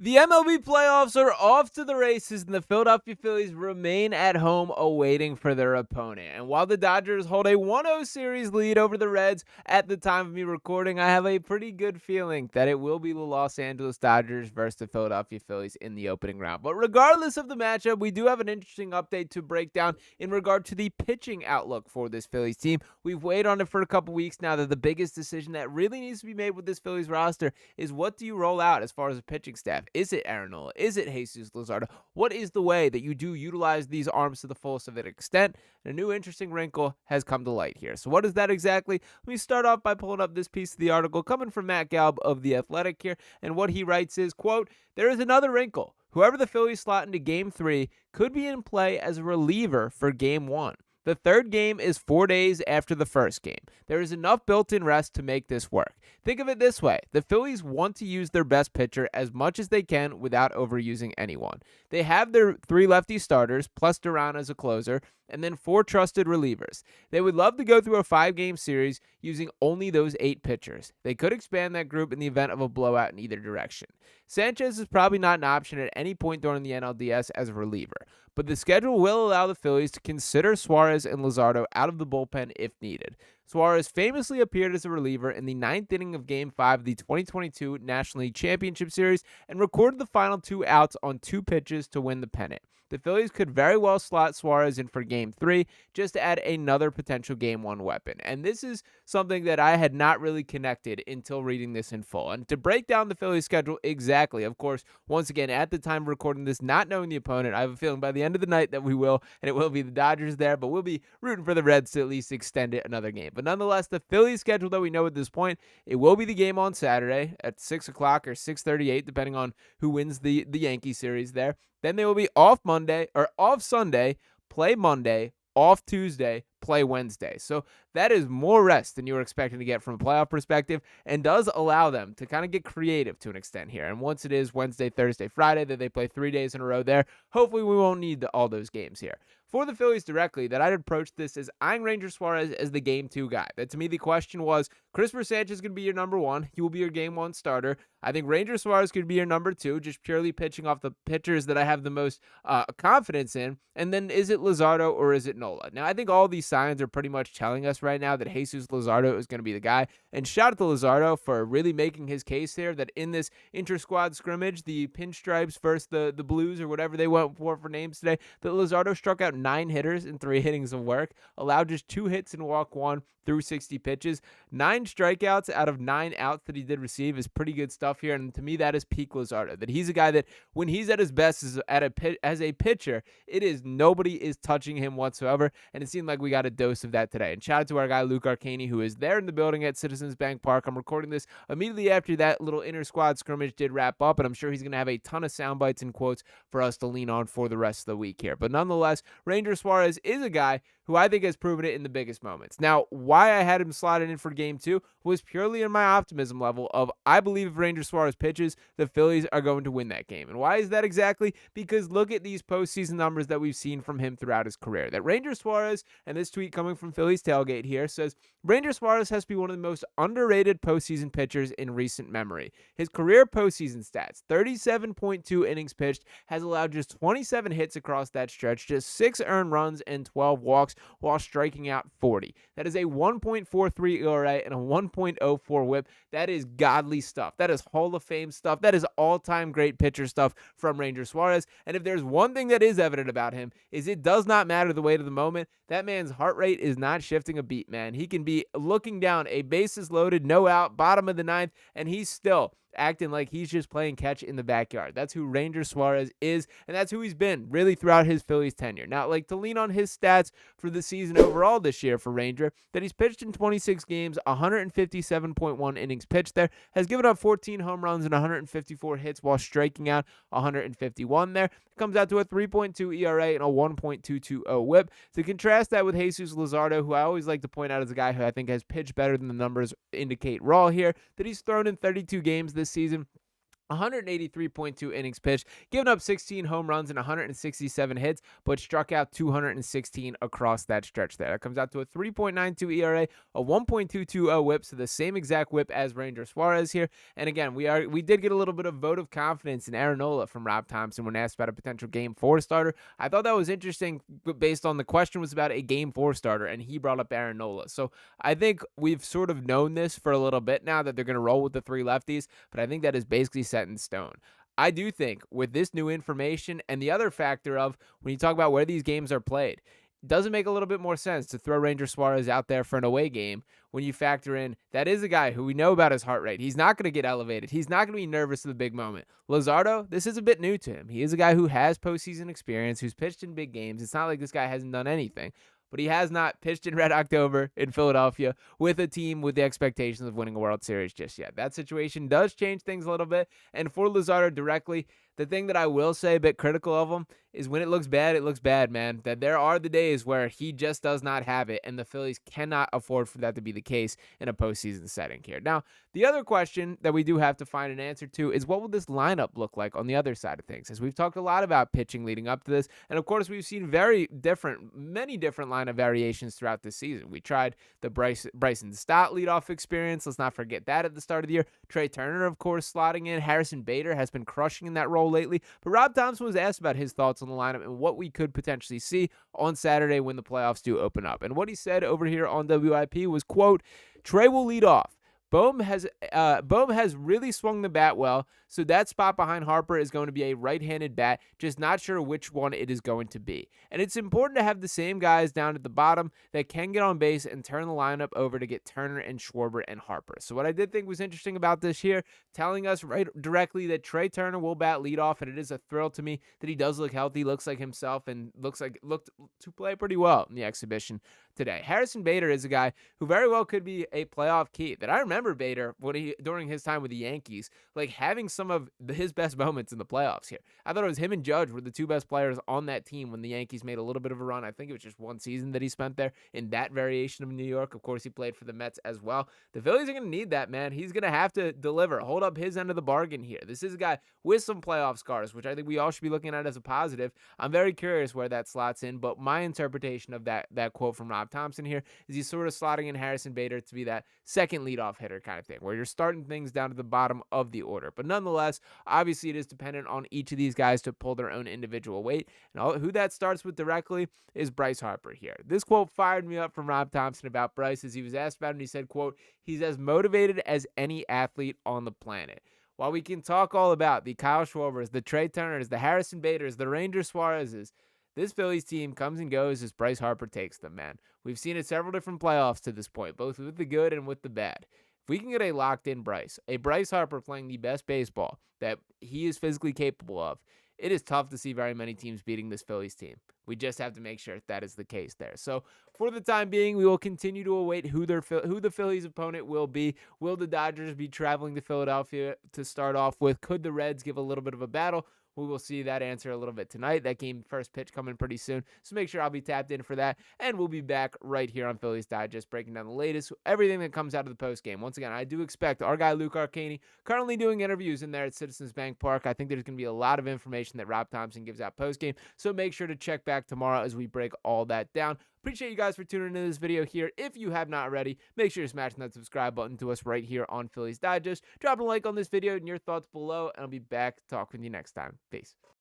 The MLB playoffs are off to the races, and the Philadelphia Phillies remain at home awaiting for their opponent. And while the Dodgers hold a 1-0 series lead over the Reds at the time of me recording, I have a pretty good feeling that it will be the Los Angeles Dodgers versus the Philadelphia Phillies in the opening round. But regardless of the matchup, we do have an interesting update to break down in regard to the pitching outlook for this Phillies team. We've waited on it for a couple weeks now that the biggest decision that really needs to be made with this Phillies roster is what do you roll out as far as a pitching staff? Is it Aaron Nola? Is it Jesus Luzardo? What is the way that you do utilize these arms to the fullest of an extent? And a new interesting wrinkle has come to light here. So what is that exactly? Let me start off by pulling up this piece of the article coming from Matt Galb of The Athletic here. And what he writes is, quote, "There is another wrinkle. Whoever the Phillies slot into Game 3 could be in play as a reliever for Game 1. The third game is 4 days after the first game. There is enough built-in rest to make this work. Think of it this way. The Phillies want to use their best pitcher as much as they can without overusing anyone. They have their 3 lefty starters, plus Duran as a closer, and then 4 trusted relievers. They would love to go through a 5-game series using only those 8 pitchers. They could expand that group in the event of a blowout in either direction. Sanchez is probably not an option at any point during the NLDS as a reliever, but the schedule will allow the Phillies to consider Suarez and Luzardo out of the bullpen if needed. Suarez famously appeared as a reliever in the 9th inning of Game 5 of the 2022 National League Championship Series and recorded the final 2 outs on 2 pitches to win the pennant. The Phillies could very well slot Suarez in for Game 3 just to add another potential Game 1 weapon. And this is something that I had not really connected until reading this in full. And to break down the Phillies schedule exactly, of course, once again, at the time of recording this, not knowing the opponent, I have a feeling by the end of the night that we will, and it will be the Dodgers there, but we'll be rooting for the Reds to at least extend it another game. But nonetheless, the Phillies schedule that we know at this point, it will be the game on Saturday at 6 o'clock or 6:38, depending on who wins the Yankee series there. Then they will be off Sunday, play Monday, off Tuesday, play Wednesday. So that is more rest than you were expecting to get from a playoff perspective and does allow them to kind of get creative to an extent here. And once it is Wednesday, Thursday, Friday, that they play 3 days in a row there, hopefully we won't need all those games here. For the Phillies directly, that I'd approach this as eyeing Ranger Suarez as the Game 2 guy. That to me, the question was, Christopher Sanchez is going to be your number 1. He will be your Game 1 starter. I think Ranger Suarez could be your number 2, just purely pitching off the pitchers that I have the most confidence in. And then is it Luzardo or is it Nola? Now, I think all these signs are pretty much telling us right now that Jesus Luzardo is going to be the guy. And shout out to Luzardo for really making his case here that in this inter-squad scrimmage, the Pinstripes versus the Blues or whatever they went for names today, that Luzardo struck out 9 hitters in 3 innings of work, allowed just 2 hits and walk 1 through 60 pitches. 9 strikeouts out of 9 outs that he did receive is pretty good stuff here. And to me, that is peak Luzardo. That he's a guy that when he's at his best as a pitcher, it is nobody is touching him whatsoever. And it seemed like we got a dose of that today. And shout out to our guy Luke Arcaney, who is there in the building at Citizens Bank Park. I'm recording this immediately after that little inter-squad scrimmage did wrap up, and I'm sure he's going to have a ton of sound bites and quotes for us to lean on for the rest of the week here. But nonetheless, Ranger Suarez is a guy who I think has proven it in the biggest moments. Now, why I had him slotted in for Game 2 was purely in my optimism level of I believe if Ranger Suarez pitches, the Phillies are going to win that game. And why is that exactly? Because look at these postseason numbers that we've seen from him throughout his career. That Ranger Suarez, and this tweet coming from Phillies Tailgate here, says, Ranger Suarez has to be one of the most underrated postseason pitchers in recent memory. His career postseason stats, 37.2 innings pitched, has allowed just 27 hits across that stretch, just 6 earned runs and 12 walks, while striking out 40. That is a 1.43 ERA and a 1.04 whip. That is godly stuff. That is Hall of Fame stuff. That is all-time great pitcher stuff from Ranger Suarez. And if there's one thing that is evident about him, is it does not matter the weight of the moment. That man's heart rate is not shifting a beat, man. He can be looking down a bases loaded, no out, bottom of the 9th, and he's still acting like he's just playing catch in the backyard. That's who Ranger Suarez is, and that's who he's been really throughout his Phillies tenure. Now, like to lean on his stats for the season overall this year for Ranger, that he's pitched in 26 games, 157.1 innings pitched there, has given up 14 home runs and 154 hits while striking out 151 there. Comes out to a 3.2 ERA and a 1.220 whip. To contrast that with Jesus Luzardo, who I always like to point out as a guy who I think has pitched better than the numbers indicate raw here, that he's thrown in 32 games this season. 183.2 innings pitched, giving up 16 home runs and 167 hits, but struck out 216 across that stretch there. That comes out to a 3.92 ERA, a 1.220 whip, so the same exact whip as Ranger Suarez here. And again, we did get a little bit of vote of confidence in Aaron Nola from Rob Thomson when asked about a potential Game 4 starter. I thought that was interesting based on the question was about a Game 4 starter, and he brought up Aaron Nola. So I think we've sort of known this for a little bit now that they're going to roll with the three lefties, but I think that is basically set in stone. I do think with this new information and the other factor of when you talk about where these games are played, does it make a little bit more sense to throw Ranger Suarez out there for an away game when you factor in that is a guy who we know about his heart rate. He's not going to get elevated. He's not going to be nervous in the big moment. Luzardo, this is a bit new to him. He is a guy who has postseason experience, who's pitched in big games. It's not like this guy hasn't done anything, but he has not pitched in Red October in Philadelphia with a team with the expectations of winning a World Series just yet. That situation does change things a little bit. And for Luzardo directly, the thing that I will say a bit critical of him is when it looks bad, man. That there are the days where he just does not have it, and the Phillies cannot afford for that to be the case in a postseason setting here. Now, the other question that we do have to find an answer to is what will this lineup look like on the other side of things? As we've talked a lot about pitching leading up to this, and of course we've seen many different lineup variations throughout the season. We tried the Bryson Stott leadoff experience. Let's not forget that at the start of the year. Trey Turner, of course, slotting in. Harrison Bader has been crushing in that role lately. But Rob Thomson was asked about his thoughts on the lineup and what we could potentially see on Saturday when the playoffs do open up. And what he said over here on WIP was, quote, Trey will lead off. Bohm has really swung the bat well, so that spot behind Harper is going to be a right-handed bat, just not sure which one it is going to be. And it's important to have the same guys down at the bottom that can get on base and turn the lineup over to get Turner and Schwarber and Harper. So what I did think was interesting about this here, telling us right directly that Trey Turner will bat leadoff, and it is a thrill to me that he does look healthy, looks like himself, and looked to play pretty well in the exhibition today. Harrison Bader is a guy who very well could be a playoff key. That I remember Bader during his time with the Yankees, like having some of his best moments in the playoffs here. I thought it was him and Judge were the two best players on that team when the Yankees made a little bit of a run. I think it was just one season that he spent there in that variation of New York. Of course, he played for the Mets as well. The Phillies are going to need that, man. He's going to have to deliver, hold up his end of the bargain here. This is a guy with some playoff scars, which I think we all should be looking at as a positive. I'm very curious where that slots in, but my interpretation of that quote from Rob Thomson here is he's sort of slotting in Harrison Bader to be that second leadoff hitter kind of thing, where you're starting things down to the bottom of the order. But nonetheless, obviously it is dependent on each of these guys to pull their own individual weight. And who that starts with directly is Bryce Harper here. This quote fired me up from Rob Thomson about Bryce as he was asked about him. He said, quote, he's as motivated as any athlete on the planet. While we can talk all about the Kyle Schwarbers, the Trey Turners, the Harrison Baders, the Ranger Suarezes, this Phillies team comes and goes as Bryce Harper takes them, man. We've seen it several different playoffs to this point, both with the good and with the bad. If we can get a locked-in a Bryce Harper playing the best baseball that he is physically capable of, it is tough to see very many teams beating this Phillies team. We just have to make sure that is the case there. So for the time being, we will continue to await who the Phillies opponent will be. Will the Dodgers be traveling to Philadelphia to start off with? Could the Reds give a little bit of a battle? We will see that answer a little bit tonight. That game first pitch coming pretty soon. So make sure I'll be tapped in for that. And we'll be back right here on Phillies Digest, breaking down the latest, everything that comes out of the post game. Once again, I do expect our guy Luke Arcani currently doing interviews in there at Citizens Bank Park. I think there's going to be a lot of information that Rob Thomson gives out post game. So make sure to check back tomorrow as we break all that down. Appreciate you guys for tuning into this video here. If you have not already, make sure to smash that subscribe button to us right here on Phillies Digest. Drop a like on this video and your thoughts below, and I'll be back to talk with you next time. Peace.